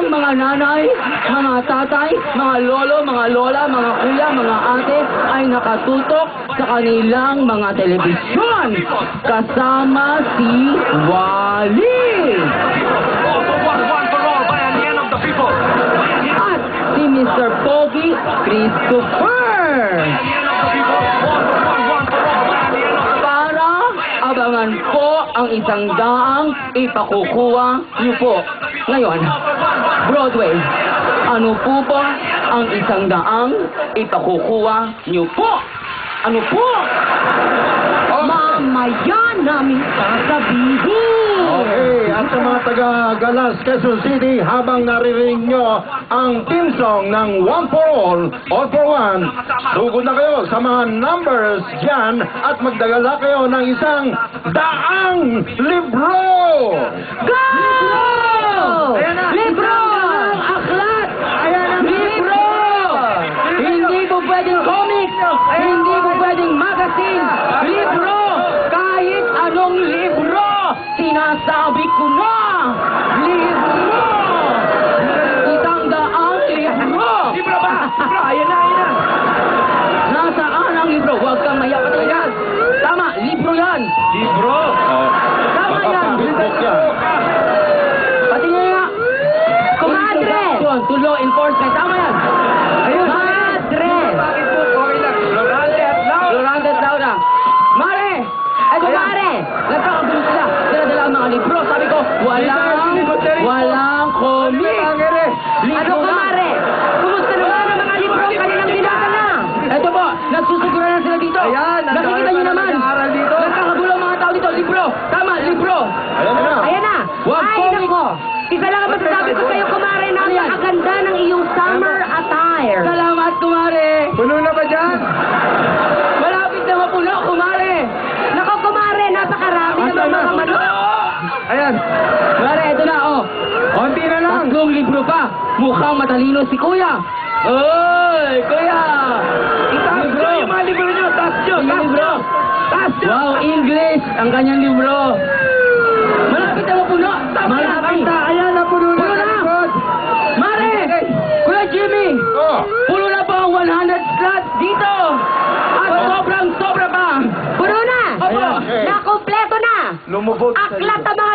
ang mga nanay, mga tatay, mga lolo, mga lola, mga kuya, mga ate ay nakatutok sa kanilang mga telebisyon kasama si Wally. At si Mr. Pogi Christopher. Para abangan po ang isang daang ipakukuha niyo po. Ngayon, Broadway, ano po ba ang isang daang ipakukuha niyo po? Ano po? Mamaya namin sasabihin. Okay, at sa mga taga-Galas, Quezon City, habang naririnig nyo ang team song ng One for All for One, sugod na kayo sa mga numbers dyan at magdagala kayo ng isang daang libro! Go! Ayan na! Libro! Aklat! Ayan na! Libro! Hindi po pwedeng comic! Hindi po pwedeng magazine! Libro! Kahit anong libro! Sinasabi ko na! Libro! Isang daang libro! Libro ba? Libro, ayan na, ayan na. Nasaan ang libro? Huwag kang mayapatin yan! Tama, libro yan! Libro? Tama yan! Book yan. Pati nga nga! Comadre! To law enforcement! Tama yan! Ayun! Madre! Bakit po? Okay lang. Florante at Laura. Florante at Laura! Mare! Ay, Kumare! Nagkakagulo sila! Dala-dala ang mga libro! Sabi ko, walang comic! Ano, kumare? Kumusta naman ang mga libro kanilang dinadala? Eto po, nagsusigura na sila dito! Ayan, Nakikita nyo naman! nag-aaral dito. Nagkakagulo ang mga tao dito! Libro! Tama, libro! Ayan na! Ayan na! Wag Ay, comic. nako! Isa lang ang masasabi ko sa'yo, kumare, napakaganda ng iyong summer attire. Salamat, kumare! Puno na ba dyan? Malapit na mapuno, kumare! Nako, kumare, napakarami naman mga manok. Ayan. Kumare, eto na, oh! Konti na lang. Tatlong libro pa! Mukhang matalino si Kuya! Oy, Kuya! Itaas nyo yung mga libro nyo. Taas nyo. Yung Taas libro. nyo. Taas nyo. Wow, English! Ang kanyang libro! Malapit na mapuno! Malapit! Ayan na, puno na. Puno na. sa likod. Mare! Kuya Jimmy! Oh! Puno na po ang 100 slots dito! At sobrang sobra pa! Puno na! Opo! Ayan. Nakompleto na! Lumubog sa Aklat ang mga